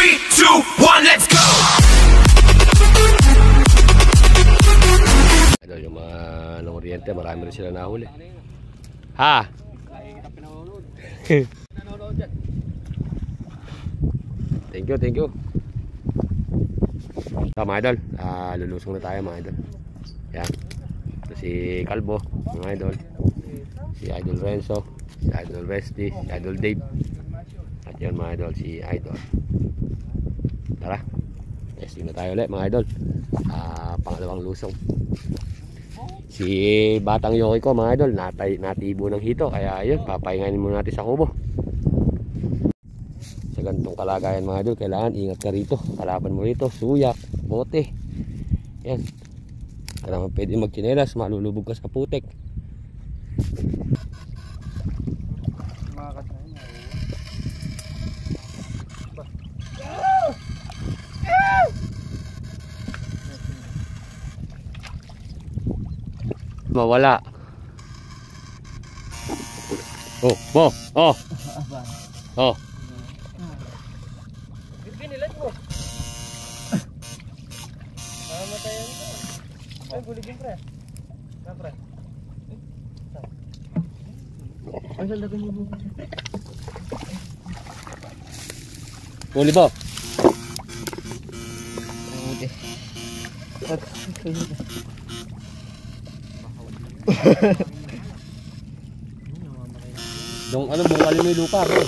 3, 2, 1, let's go! Idol, yung mga Oriente, marami rin sila nahuli. Ha? Thank you, thank you. So, mga idol, lulusong na tayo mga idol. Yan. Ito si Calvo, mga idol. Si Idol Renzo, si Idol Resty, si Idol Dave. At yan mga idol, si Idol. Tara, testing na tayo ulit mga idol. Pangalawang lusong. Si Batang Yoki ko mga idol, natibo ng hito. Kaya yun, papahinganin muna natin sa kubo. Sa ganitong kalagayan mga idol, kailangan ingat ka rito. Kalaban mo rito, suyak, bote. Yan. Kaya naman pwede magtsinelas, malulubog ka sa putek. Mawala. Oh, bo, oh. Oh. Binilat mo. Mamatayan ko. Ay, guligin pre. Na pre. Ay, saldagan mo bukas. Huli bo. Dong ano bungkalin mo yung lupa bro.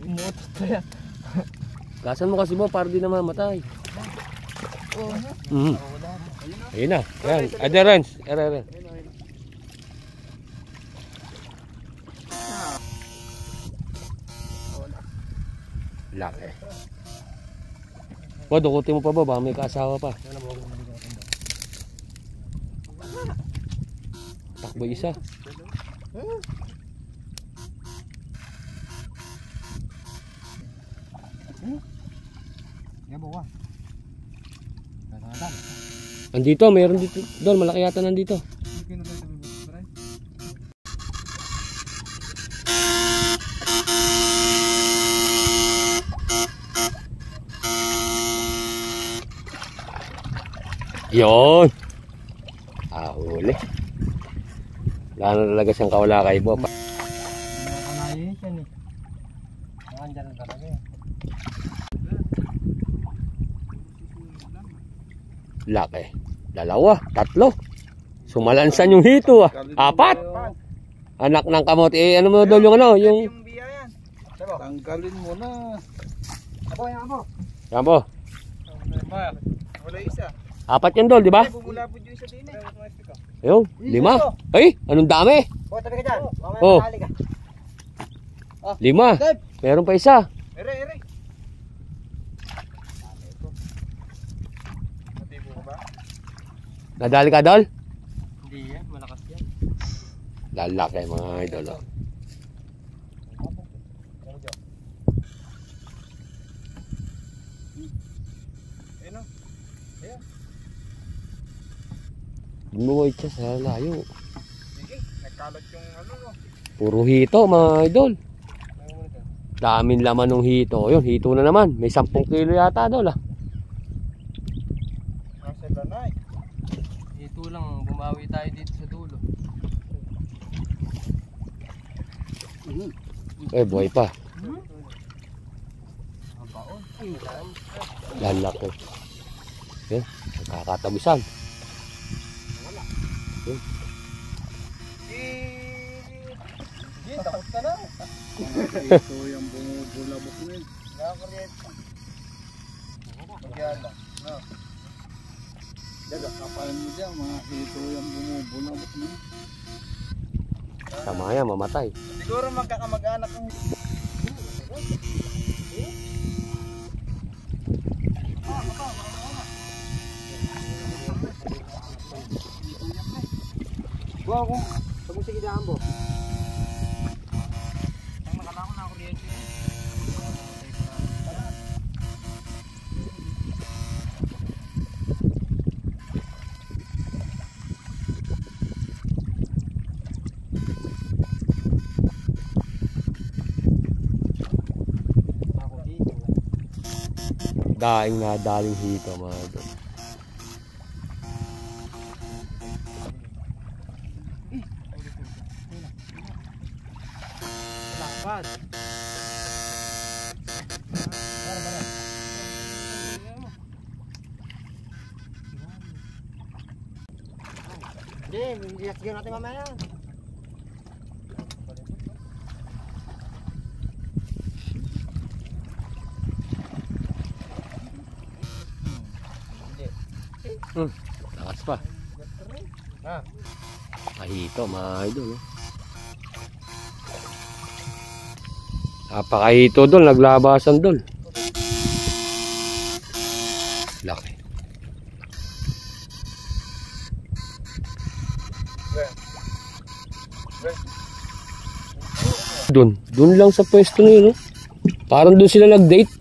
Umutot kaya. Gasan mo kasi mo para di na mamatay. Ayun na. Ayan. Adherence. Ayan. Laki. O, dukutin mo pa ba? Baka may kaasawa pa. Takbo isa. Andito, mayroon dito. Doon, malaki yata nandito. Yun. Huli. Wala na talaga siyang kawala kay Bob. Nakanayin siya eh. Nakandyan na talaga eh. Laki. Dalawa, tatlo. Sumalansan yung hito ah. Apat. Anak ng kamote. Eh, ano mo doon yung ano? Yung biya yan. Tanggalin mo na. Abo, yan abo. yan po. Wala isa. Apat yan doon, di ba? Bumulabod yung isa din eh. Ayun, 5. Ay, anong dami? O, tabi ka dyan. Mamaya Oh. matali ka. 5. Meron pa isa. Ere. Matibo ka ba? Nadali ka, Dol? Hindi yan, malakas yan. Lalaki mga idol. Oh. Bumuhay siya sa layo. Sige, nagkalat yung ano mo. Puro hito mga idol. Daming laman ng hito. Yun, hito na naman. May 10 kilo yata Dol ah. Nasa danay. Ito lang, bumawi tayo dito sa dulo. Eh, buhay pa. Lalaki. Yan, nakakatabisan. Takot ka na. Ito yung bumubulabok na yun. Nakakuryente. Magyala. Kapalan mo dyan, mga ito yung bumubulabok na yun. Sama yan, mamatay. Siguro magkakamag-anak ng... Buwa kung pag-musiki daan mo. Ang nakalako na kuryente. daing nadaling hito mga idol. Lakad. Hindi, iyak-iyak natin mamaya. Lakas pa. Ah. Kahito mga idol. Napakahito doon, naglabasan doon. Laki. Doon lang sa pwesto na yun. Parang doon sila nag-date.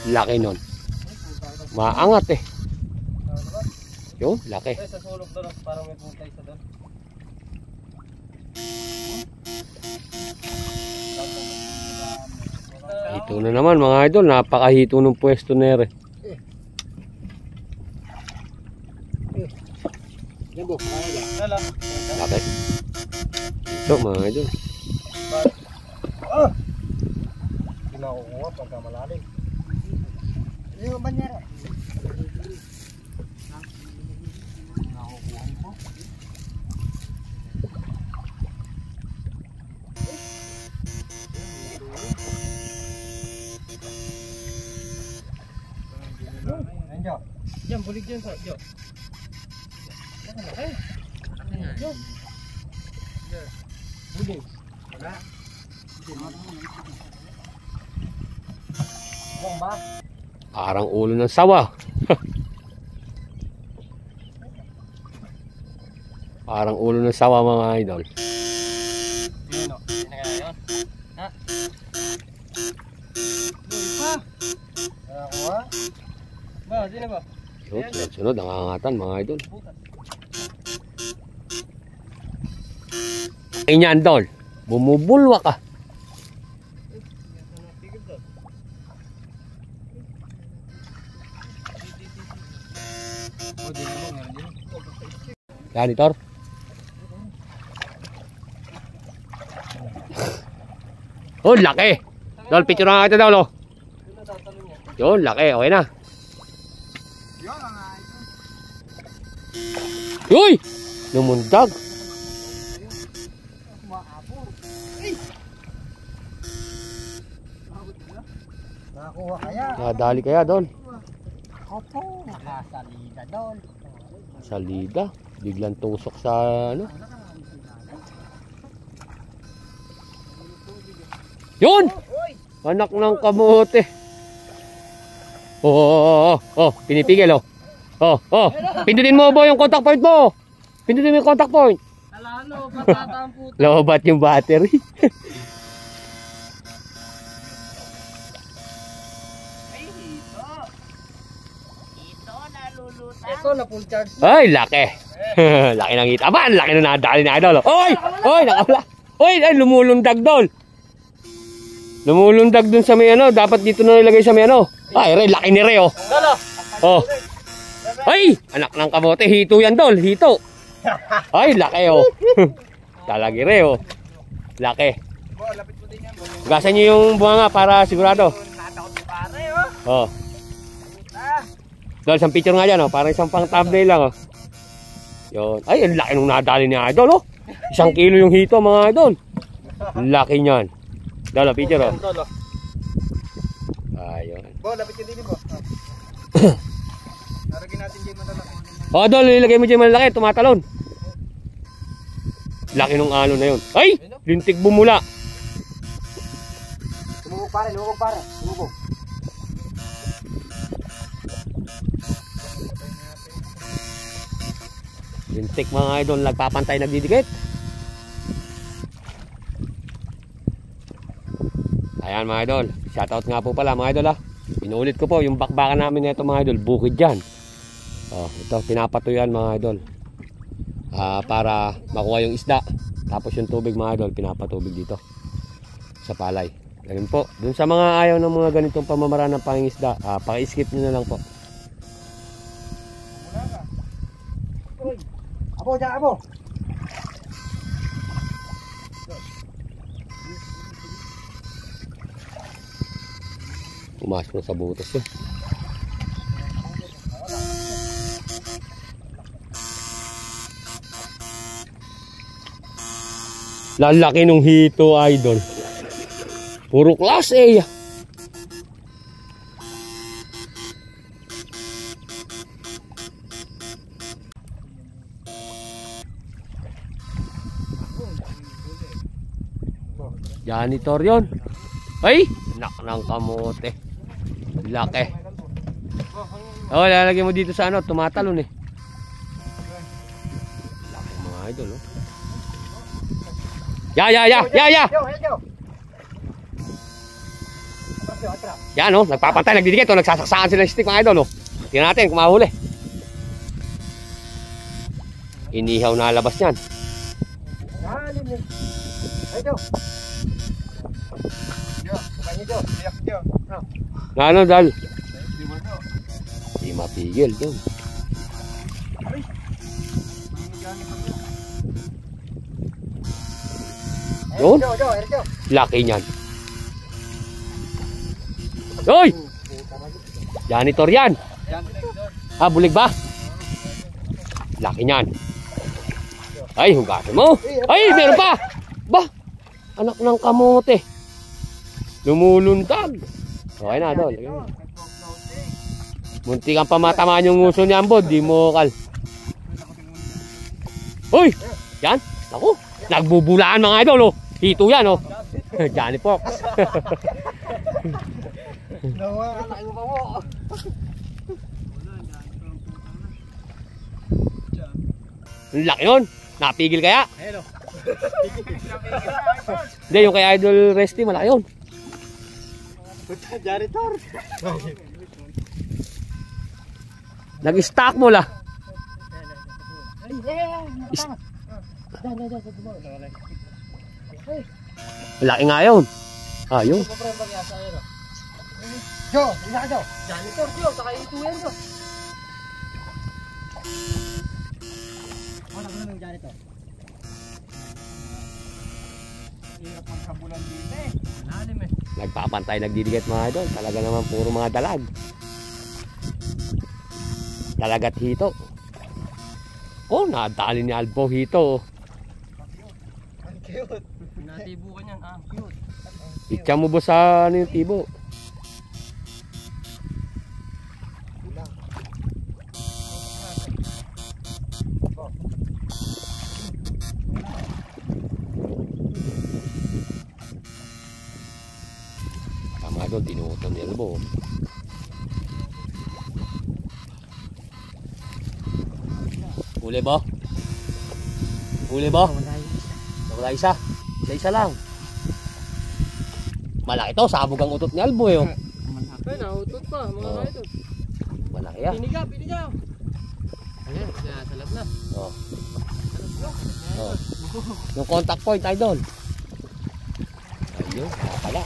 Laki nun. Maangat eh. Yun, laki. Sa sulok doon, parang may puntay sa doon. Hito na naman mga idol. Napakahito ng pwesto na ere. Lala. Laki. Ito mga idol. Kinakukuha pagka malalim. Yung banyera. Diyan, bulig dyan sa Jo. Jo. Bulig. Wala. Bomba. Parang ulo ng sawa. Parang ulo ng sawa mga idol. Yun o. Yun na kaya yun. Ha? Bulig pa. Nakakuha? Ba, di na ba? Yun, sunod-sunod, nangangatan mga idol. Inyan dol, bumubulwa ka. Janitor. Oh, laki. Dol, picture nga kita dol. Yun, laki. Okay na. Uy! Lumundag. Nakakuha kaya? Nadali kaya doon. Opo, nakasalida doon. Salida. Biglang tusok sa ano. Yun! Anak ng kamote. Oh, pinipigil oh. Oh, pindutin mo ba yung contact point mo? Pindutin mo yung contact point. Alano, patata ang puto. Lobat yung battery. Ito na full charge. Ay, laki. Laki ng hita. Aba, laki na nadali na idol. Oy, nakawala. Oy, lumulundag doon. Lumulundag dun sa may ano. Dapat dito na nilagay sa may ano. Ay, Re, laki ni Re oh. Oh. Ay, anak ng kamote. Hito yan doon. Hito. Ay, laki oh. Talagi Re oh. Laki. Gasan nyo yung bunga para sigurado. Oh. Dahil isang picture nga dyan, oh. Parang isang pang thumbnail lang. Oh. Yun. Ay, ang laki nung nadali ni Idol. Oh. 1 kilo yung hito mga Idol. Laki niyan. Dahil picture. Oh. Ayun. Bo, lapit ka din mo. Naragin natin dyan madala. Oh, Idol, ilagay mo dyan malaki. Tumatalon. Laki nung ano na yun. Ay! Lintik bumula. Lumubog pare. Lumubog. Lintik mga idol, nagpapantay, nagdidikit. Ayan mga idol, shoutout nga po pala mga idol ha. Inuulit ko po, yung bakbakan namin nito mga idol, bukid yan. Oh, ito, pinapatuyan mga idol. Para makuha yung isda. Tapos yung tubig mga idol, pinapatubig dito sa palay. Ganun po. Dun sa mga ayaw ng mga ganitong pamamaraan ng pangingisda, paki-skip nyo na lang po. Abo, dyan, abo. Pumasok na sa butas yun. Lalaki nung hito idol. Puro class A. Janitor yun. Ay! Anak ng kamote. Laki. Oh, lalagyan mo dito sa ano, tumatalon eh. Laki mga idol, oh. Ya. Yan, oh, nagpapantay, nagdidikit, oh, nagsasaksakan sila ng stick mga idol, oh. Tingnan natin kung mahuli. Inihaw na labas yan. Na ano, Dal? Di mapigil doon. Doon? Laki niyan. Hoy! Janitor yan. Bulig ba? Laki niyan. Ay, hugasan mo. Ay, meron pa. Ba? Anak ng kamote. Lumuluntag. Okay na, Dol. Munti kang pamatamaan yung nguso niyan, bod. Di mo kal. Uy! Yan. Naku. Nagbubulaan mga idol, oh. Hito yan, oh. Johnny Fox. Ang laki nun. Napigil kaya? Hindi, yung kay Idol Resty, malaki yun. Janitor. Nag-stack mo la. Laki nga yun. Yun. Jo, isa ka, Jo. Janitor, Jo. Saka ito yan, Jo. Wala ko naman yung janitor. Hirap magkabulan dito eh. Lalim eh. Nagpapantay, nagdidikit mga idol. Talaga naman puro mga dalag. Dalag at hito. Oh, nadali ni Albo hito. Ang cute. Natibo ka niyan, cute. Itcha mo ba sa ano yung tibo? Tama doon, tinuutan ni Albo. Huli ba? Huli ba? Wala isa. Isa lang. Malaki to, sabog ang utot ni Albo eh. Ay, nautot pa, mga idol. Malaki yan. Piniga. Ayan, sinasalab na. Oh. Yung contact point, idol. Ayun, pala.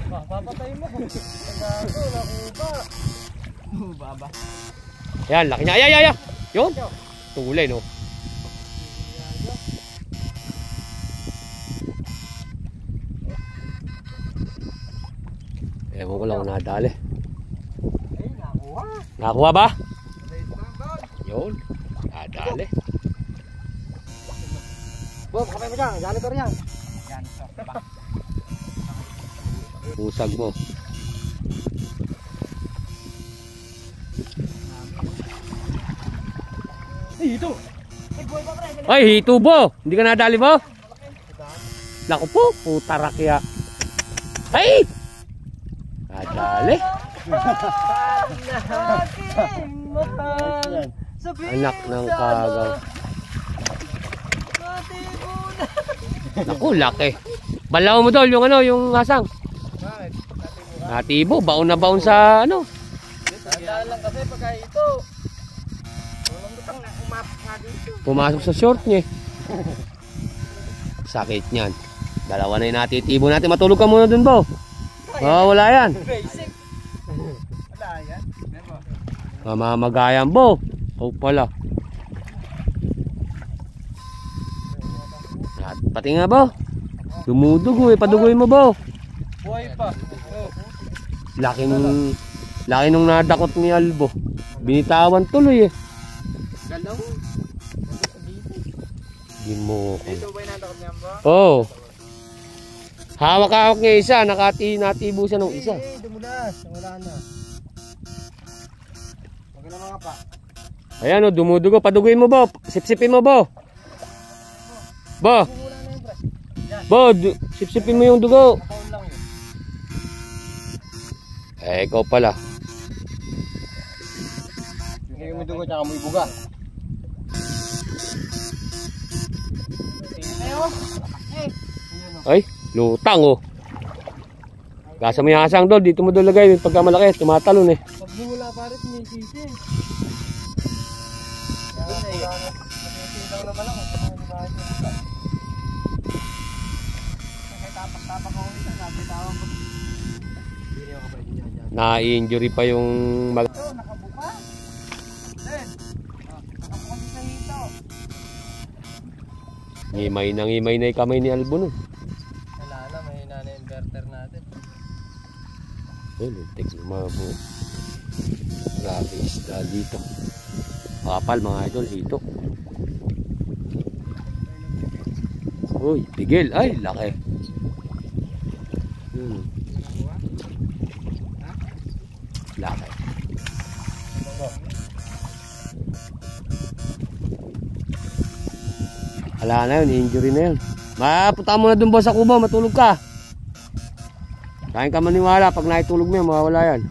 Papatay mo. Gago, nakuha. Baba. Yan, laki niya. Ay. Yun. Tulay, no? Ewan ko lang kung nadali. Ay, nakuha. Nakakuha ba? Yun. Nadali. Bob, kapay mo dyan. Janitor yan. Pusag mo. Ay, ito. Ay, hito bo. Hindi ka nadali mo? Naku po, puta rakya. Ay! Nadali. Anak ng kagaw. Naku, laki. Balaw mo dol, yung ano, yung hasang. Natibo, baon na baon sa ano. Tandaan lang kasi pagka ito. Walang lutang na umapit nga dito. Pumasok sa short niya. Sakit niyan. Dalawa na yung natitibo natin. Matulog ka muna dun, Bo. Wala yan. Basic. Wala yan. Mamamagayan, Bo. O pala. Pati nga, Bo. Dumudugo eh. Padugoy mo, Bo. Buhay pa. Laki nung nadakot ni Albo. Binitawan tuloy eh. Galaw. Di mo ko. Ito ba yung nadakot niya ba? Oh. Hawak-hawak niya isa. Natibo siya ng isa. Dumulas. Wala na. Huwag na mga pa. Ayan o, dumudugo. Padugoy mo, Bo. Sipsipin mo, Bo. Bo. Bo, sipsipin mo yung dugo. Kapaon lang yun. Eh, ikaw pala. Bigay mo dugo tsaka mo ibuga. Ayo. Ay, lutang oh. Gasa mo yung hasang doon. Dito mo doon lagay. Pagka malaki, tumatalon eh. Pag bumula pares may sisi. Lang naman ako. Tapak ako isa. Nabitawan ko. Na-injury pa yung Ito, nakabuka. Then, nakabuka sa hito. ngimay na yung kamay ni Albo nun. Wala na, mahina na inverter natin. Ayun, lintik ng mga po. Grabe isda dito. Kapal mga idol, hito. Uy, pigil. Ay, laki. Laki. Wala na yun, injury na yun. Mapunta mo na dun ba sa kubo, matulog ka. Kain ka maniwala, pag naitulog mo yan, mawawala yan.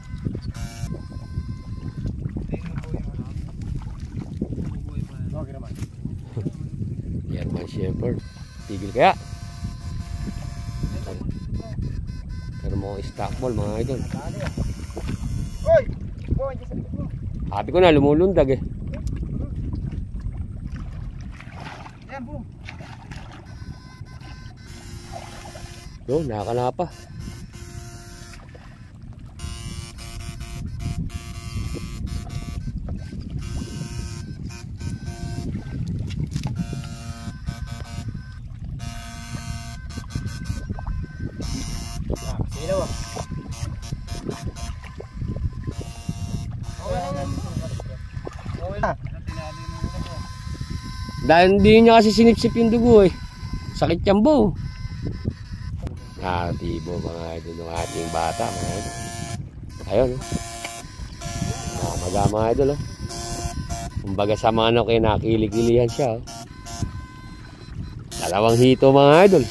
German Shepherd. Tigil kaya. Pero mga stock ball mga idol. Uy! Boy, dyan sa likod mo. Sabi ko na, lumulundag eh. Ayan, boom. Yo, nakakanapa. Sino ba? Okay lang. Dahil hindi niya kasi sinipsip yung dugo eh. Sakit yan bo. Tibo mga idol ng ating bata mga idol. Ayun oh. Nakamaga mga idol oh. Kumbaga sa manok eh nakilig-ilihan siya oh. Dalawang hito mga idol.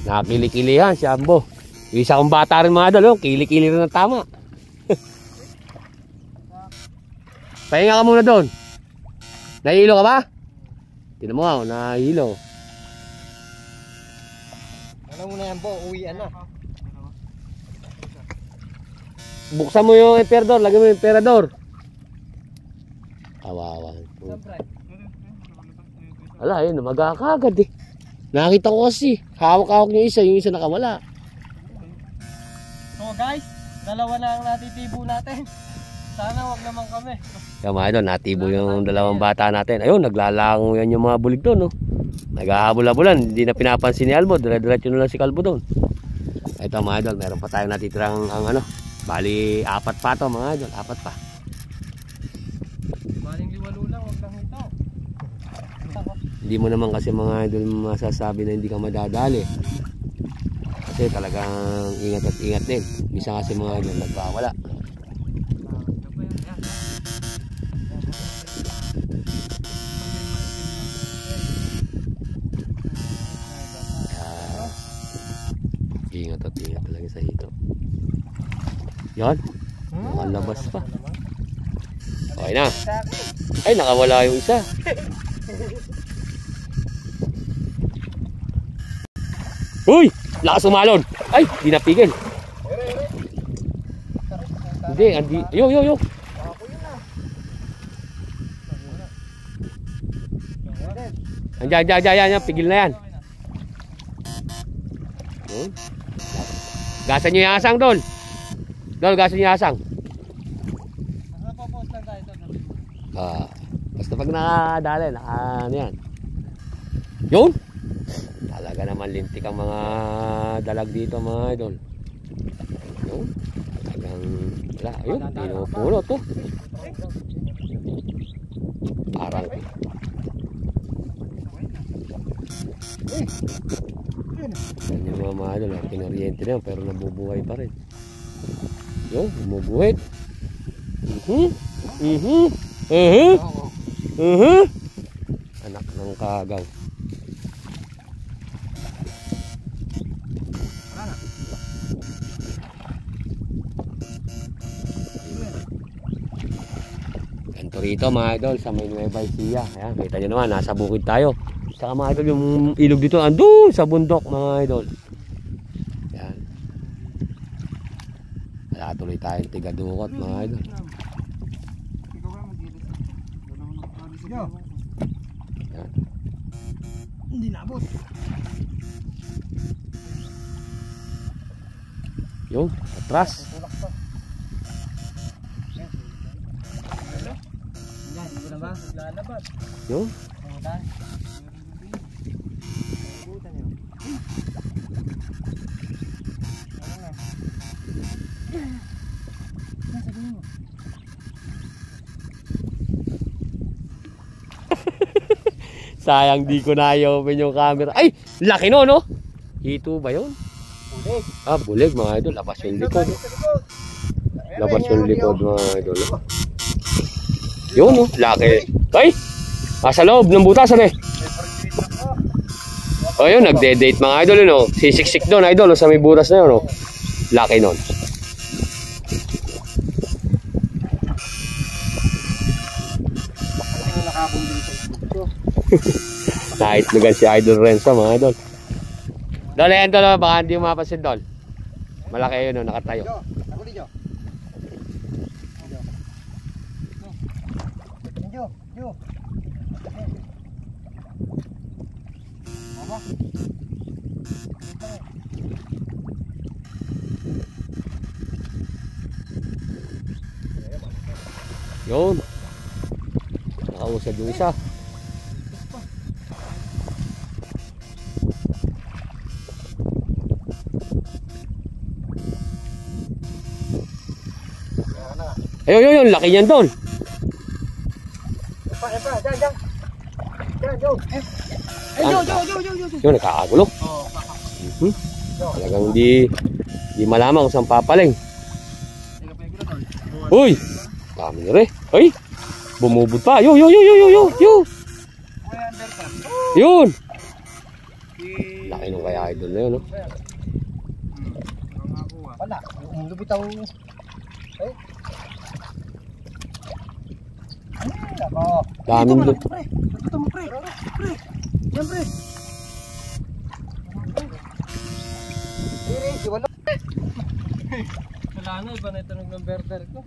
Nakilig-ilihan siya bo. Isa kong bata rin mga idol oh. Kilik-ili rin ng tama. Pahinga ka muna doon. Nahihilo ka ba? Tinan mo nga, nahihilo. Alam mo na yan po, uwian na. Buksan mo yung emperador, lagyan mo yung emperador. Kawawa. Wala, yun, magkakagad eh. Nakita ko kasi, hawak-hawak yung isa nakawala. So guys, dalawa na ang natitibo natin. Sana wag naman kami. Kaya mga idol, natibo yung dalawang bata natin. Ayun, naglalango yan yung mga bulig doon. No? Naghahabol-habulan, hindi na pinapansin ni Albo. Dire-diretso na lang si Kalbo doon. Ito mga idol, meron pa tayong natitirang ang ano. Bali, 4 pa to mga idol, 4 pa. Baling liwalo lang, wag lang ito. Hindi mo naman kasi mga idol masasabi na hindi ka madadali. Kasi talagang ingat at ingat din. Misa kasi mga idol, nagkawala. Ingat at ingat talaga sa hito. Yan. Nakalabas pa. Okay na. Ay, nakawala yung isa. Uy! Lakas umalon. Ay, di napigil. Hindi, andi. Yo. Andiyan, pigil na yan. Yun. Gasan nyo yung asang, Dol. Dol, gasan nyo yung asang. Basta pag nakadali, ano yan. Yun. Talaga naman lintik ang mga dalag dito, mga idol. Yun. Talagang, wala. Ayun, pinupulo to. Parang. Yan yung mga idol, pinoriente na yan, pero nabubuhay pa rin. Yun, bumubuhit. Anak ng kagaw. Ganito rito mga idol sa may Nueva Ecija. Ayan, kita nyo naman, nasa bukid tayo. Saka mga idol, yung ilog dito andun sa bundok mga idol. Ayan. Wala tuloy tayong tigadukot mga idol. Ayan. Hindi nabot. Yung, atras. Yung. Sayang di ko na i-open yung camera. Ay! Laki no, no? Hito ba yun? Bulig. Ah, bulig mga idol. Labas yung likod. Labas yung likod mga idol. Yun, no? Laki. Ay! Nasa loob ng butasan eh. O yun, nagde-date mga idol yun, no? Sisiksik doon, idol, no? Sa may butas na yun, no? Laki nun. Naitlugan si Idol Renzo mga idol. Dol, yan Dol, baka hindi mo mapasin Dol. Malaki yun, no? Nakatayo. Yun. Nakausad yung isa. Ayun, laki niyan doon. Yun, nakakagulo. Talagang hindi malaman kung saan papaling. Uy! Dami na rin. Ay! Bumubod pa. Yun! Laki nung kaya idol na yun, no? Wala. Lumitaw. Ay! Dami doon. Ito mo, pre. Yan, pre. Si wala. Wala na, iba na itunog ng berber ko.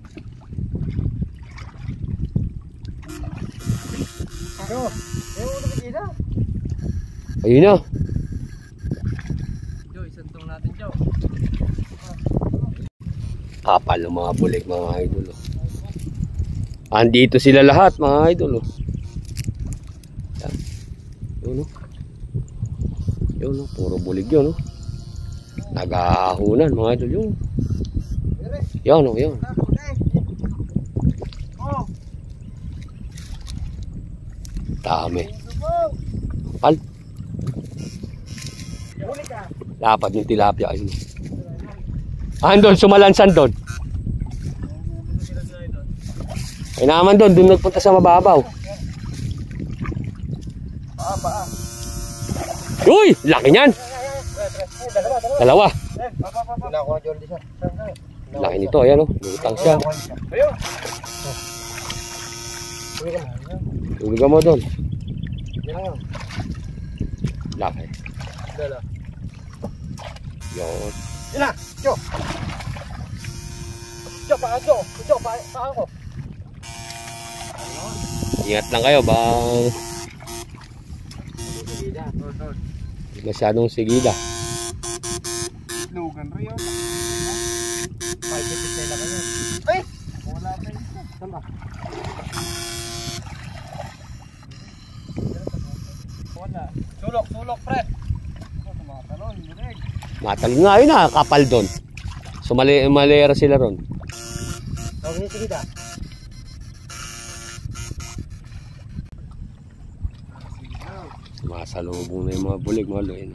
Ayun na. Jo, isantong natin, Jo. Kapal ng mga bulig mga idol. Andito sila lahat mga idol. Yun, puro bulig yun. Nag-aahunan mga idol yun. Yun. Dami. Kapal. Dapat yung tilapia ayun. Andon, sumalansan doon. Ay naman doon nagpunta sa mababaw. Uy, laki niyan. Dalawa. Laki nito, ayan o. Lutang siya. Tulugan mo doon. Laki. Yun. Yun na, Jo. Jo, pa ako. Ingat lang kayo, bang masyadong sigida. Lugan rin yun. 5 lang kayo. Ay! Wala pa yun. Saan ba? Wala. Sulok, pre. Tumatalon, direk. Matalon nga yun kapal doon. So malera sila ron. Okay, sige da. Masalubong na yung mga bulig, mga luin.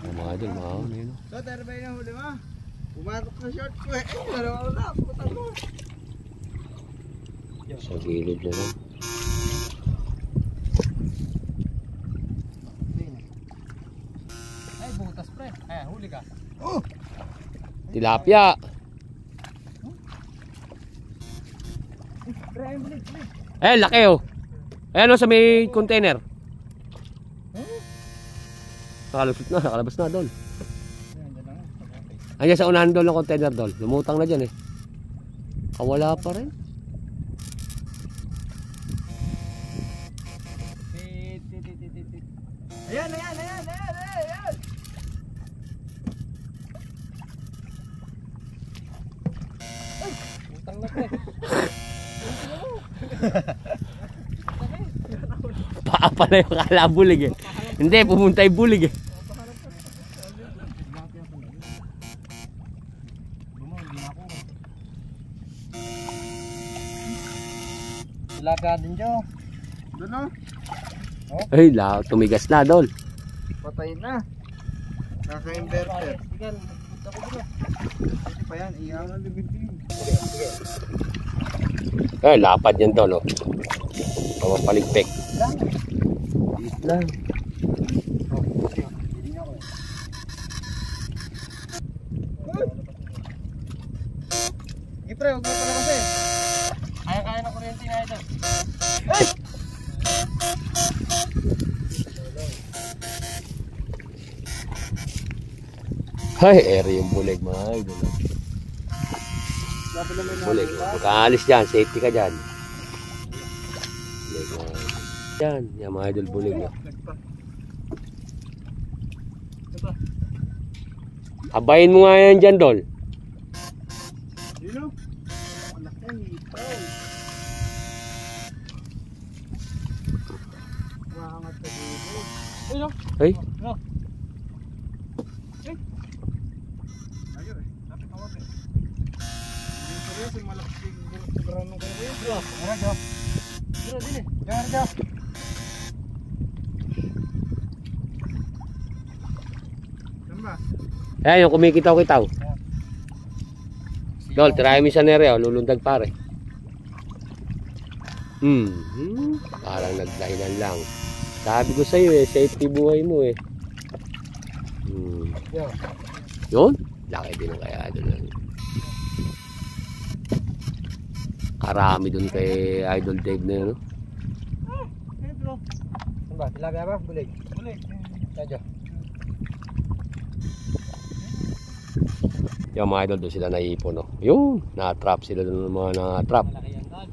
Mga idol, mga yun. So, tarbay na huli mo. Pumatok sa short ko eh. Wala, putang mo. Sa gilid na lang. Ay, butas pre. Ay, huli ka. Tilapia. Pre, ay bulig. Laki oh. Ayan o sa may container. Nakalabas na doon. Ayan sa unahan doon ng container doon. Lumutang na dyan eh. Kawala pa rin. Ayan. Ay, utang na pre. Paa pala yung kala bulig eh. Hindi, pumunta yung bulig eh. Tilapia din Jo. Doon o. Ay, tumigas na doon. Patay na. Naka-inverter. Sige, magpunta ko dito. Hindi pa yan. Iyaw na limiting. Sige. Ay, lapad yan doon oh. Papaligpik. Lang. Ipre, huwag mo pala kasi. Kaya na kuryente nga ito. Ay, eri yung bulig mga idol. Bulig. Pagkaalis dyan, safety ka dyan. Bulig mga idol. Yan, yung mga idol bulig. Abayin mo nga yan dyan, Dol. Yun o. Malaki ang itaw. Maangat ka dito. Ayun. Ay, Ayun eh. Lapit awat eh. Yung seryoso yung malaking sobrang nung kayo. Tara Jo. Tara din eh. Yan ka. Saan ba? ayan yung kumikitaw-kitaw. Dol, tirahin mo sa nere, oh, lulundag pare. Parang nagdahilan lang. Sabi ko sa'yo eh, safety buhay mo eh. Yun? Laki din ang kaya doon. Karami doon kay Idol Dave na yun. No? Ano ba? Tilapia ba? Bulig. Bulig. Jo. Yung mga idol doon sila naipon. No? Yun, na-trap sila doon ng mga na-trap. Malaki yan dad.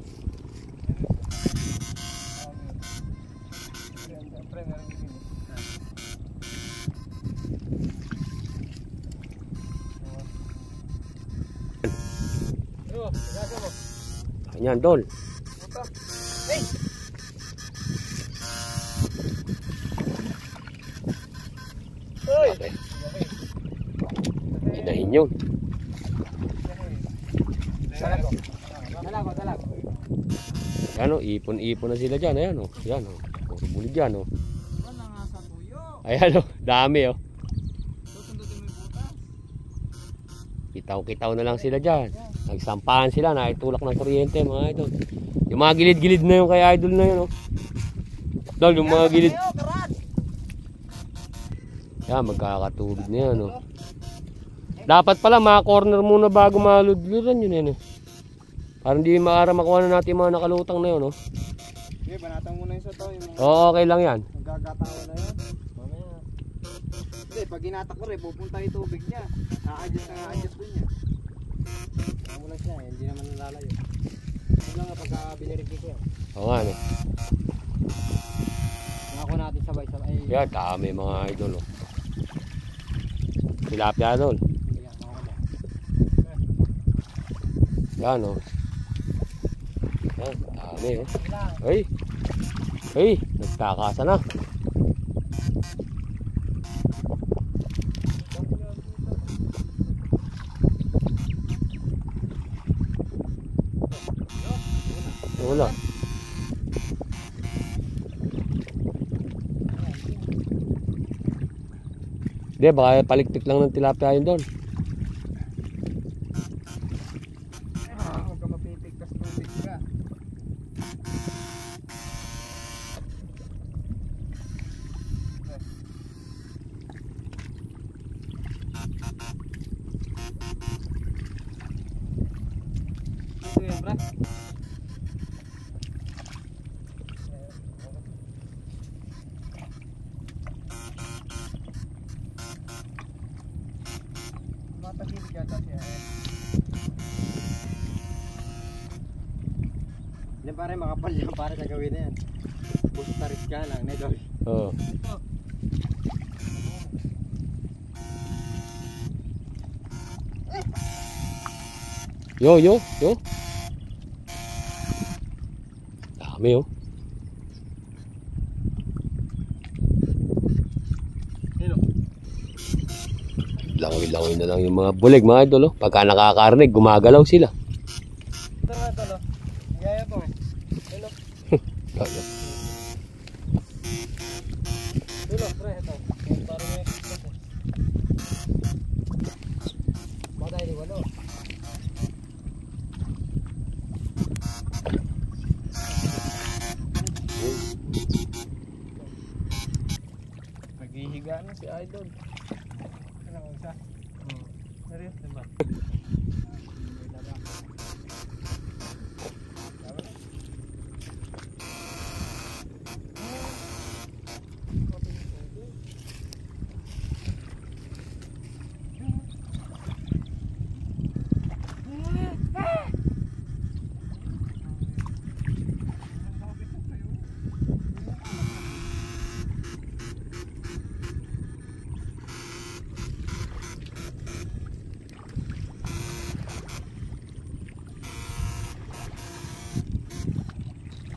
Yo, gasa mo. Ayan, Dol. Hey! Hoy! Okay. Inahin yun. Dalago. Ayan o, ipon-ipon na sila dyan. Ayan o, yan o. Puro bulig dyan o. Wala nga sa tuyo. Ayan o, dami o. Susundutin mo yung butas. Kitaw-kitaw na lang sila dyan. Nagsampahan sila, naitulak ng kuryente mga idol. Yung mga gilid-gilid na yung kay idol na yun o. Dol, yung mga gilid. Yan, magkakatubig na yan o. Dapat pala mga corner muna bago maludluran yun yan eh. Para hindi maara makuha na natin yung mga nakalutang na yun oh. Okay, banatan mo na yung sa to. Yung Oo, okay lang yan. magagatawa na yan. Mamaya. Hindi, pag ginatak ko rin, pupunta yung tubig niya. Na-adjust na adjust dun niya. Ano mo lang siya, hindi naman nalalayo. Ano lang nga pagka binirigay ko yan. Oo nga, eh. Nako natin sabay-sabay. Yan, dami mga idol, oh. Tilapia doon. Hindi yan, nako na. Yan, oh. Yan, dami, oh. Ay! Ay! Nagtakasa na. Wala. Hindi, baka palikpik lang ng tilapia yun doon. Huwag ka mapipigtas tubig ka. Ito yun, bro. Matahimik yata siya. Hindi pare, makapal yan para sa gawin na yan. Basta risk ka lang, Nedol. Oo. Yo. Dami, oh. Langoy-langoy na lang yung mga bulig, mga idol, oh. Pagka nakakarinig, gumagalaw sila. Ito nga ito, no? Gaya po eh. Hello. Kaya. Hello, pre, ito. Parang may ito po. Baka hindi walo. Naghihiga na si Idol. Ano ang isa? Serious diba?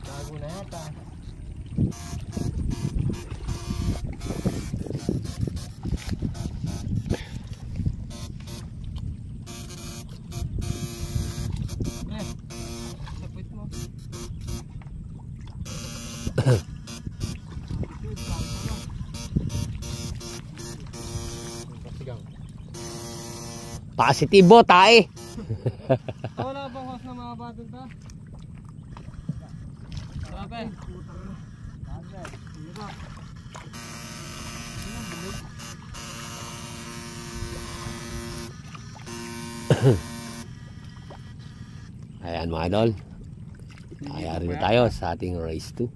Bago na yata. Sapit mo. Positibo, tae. Wala bang host na mga batong ta? Grabe. Ayan mga idol. Kaya rin na tayo sa ating race 2.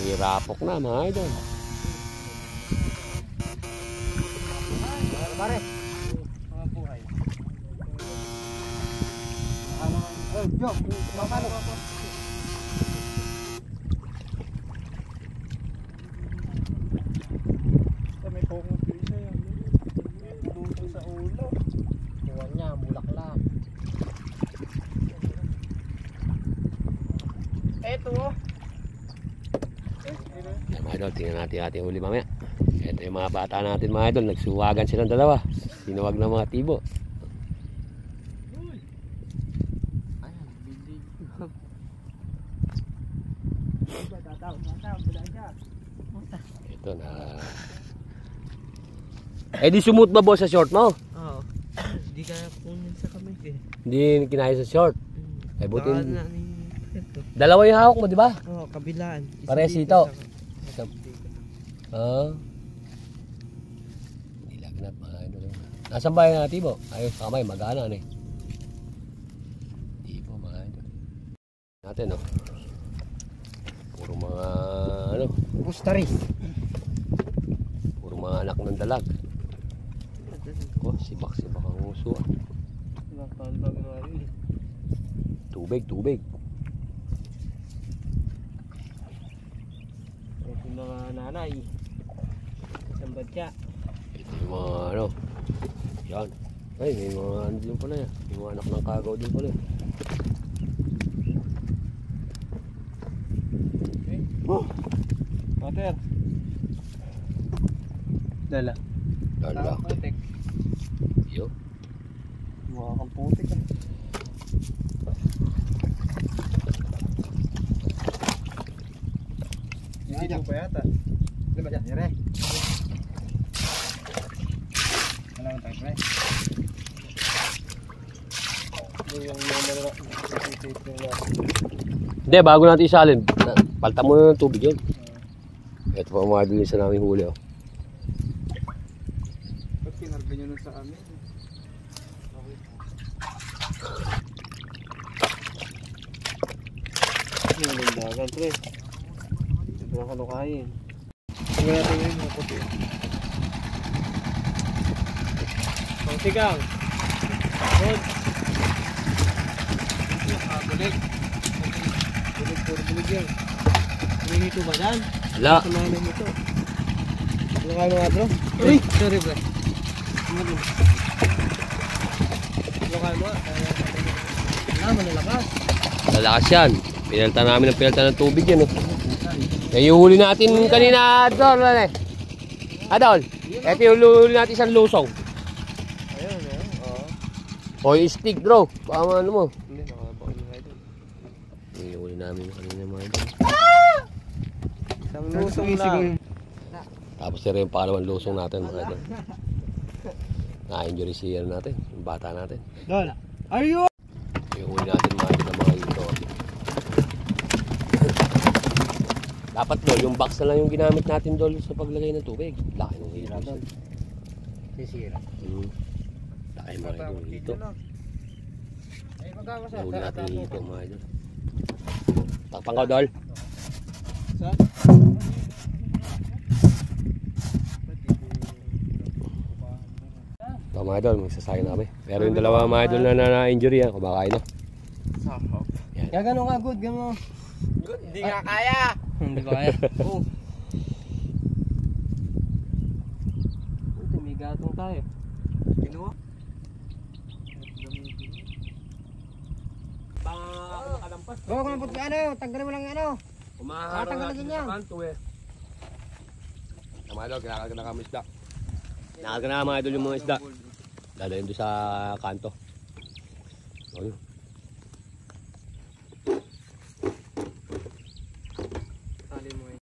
May rapok na mga idol. Pare. Mga buhay. Joke. Makano ko. May pokong pisa yan. Luto sa ulo. Buwan niya, bulaklak. Eto oh. Yan mga idol, tingnan natin ating huli mamaya. Ito yung mga bata natin mga idol. Nagsuwagan silang dalawa. Sinuwag ng mga tibo. Ito na. Eh di sumut ba boss sa short mo? Oo. Hindi kaya kunin sa kamay eh. Hindi kinaya sa short. Eh buti. Baka na ni ito. Dalawa yung hawak mo, di ba? Oo, kabilaan. Isa Pares dito, ito. isa dito. Ah. Nasaan bahay na Tibo? Ayun, kamay, mag-ana eh. Tibo, mga idol. Natin, no? Puro mga, ano? Bustaris. Puro mga anak ng dalag. Ko, sibak-sibak ang uso. Tubig, tubig. Ito yung mga nanay. Isang badya. Ito yung mga, ano? Yan. Ay, may mga ano din pala yan. May mga anak ng kagaw din pala yan. Water. Dala. Dala. Putik. Yo. Mukha kang putik. Hindi pa yata. Di ba dyan? Yere. Wala mo tayo, pre. Hindi, bago natin isalin. Palta mo na ng tubig yun. Ito pa mga idol sa namin huli. Oh. Ba't kinarga nyo nun sa amin? Yung dagat, pre. Sobrang kalukayin. Hindi natin yun yung puti. Pang sigang. Good. Bulig. Bulig, puro bulig yan. Hinihito ba dyan? Wala. Kumain ito. Kumain mo nga, bro. Uy! Sorry, bro. Kumain mo. Wala, malalakas. Lalakas yan. Pinalta namin ng pinalta ng tubig yan. Oh. Yan yung huli natin kanina, Adol. Adol, ito yung huli natin isang lusong. Ayun, ayun. Oo. O yung stick, bro. Baka ano mo. Hindi, nakabakal nga ito. Yung huli namin kanina mga idol. Isang lusong lang. Tapos rin yung pangalawang lusong natin mga idol. Na-injury si ano natin, yung bata natin. Dol, are you? Yung huli natin mga idol na mga ito. Dapat Dol, yung box na lang yung ginamit natin Dol sa paglagay ng tubig. Laki ng hilo. Sisira. Laki mga idol dito. Ay, magkakamas Yung huli natin dito mga idol. Takpang ka Dol. Sa? Ito mga idol, magsasayo na kami. Pero yung dalawa mga idol na na-injury yan, kumakain na. Yan. Kaya gano'n ka, good, gano'n. Good, hindi nga kaya. Hindi ko kaya. Oo. Ito, may gatong tayo. Kinuha? Baka nakalampas. Gawa ko ng puti ano, tanggalin mo lang yung ano. Umaharang Tatanggalin natin yan. sa kanto eh. Mga idol, kinakagal na kami isda. Kinakagal na mga idol yung mga isda. Dadayin doon sa kanto. Ayun.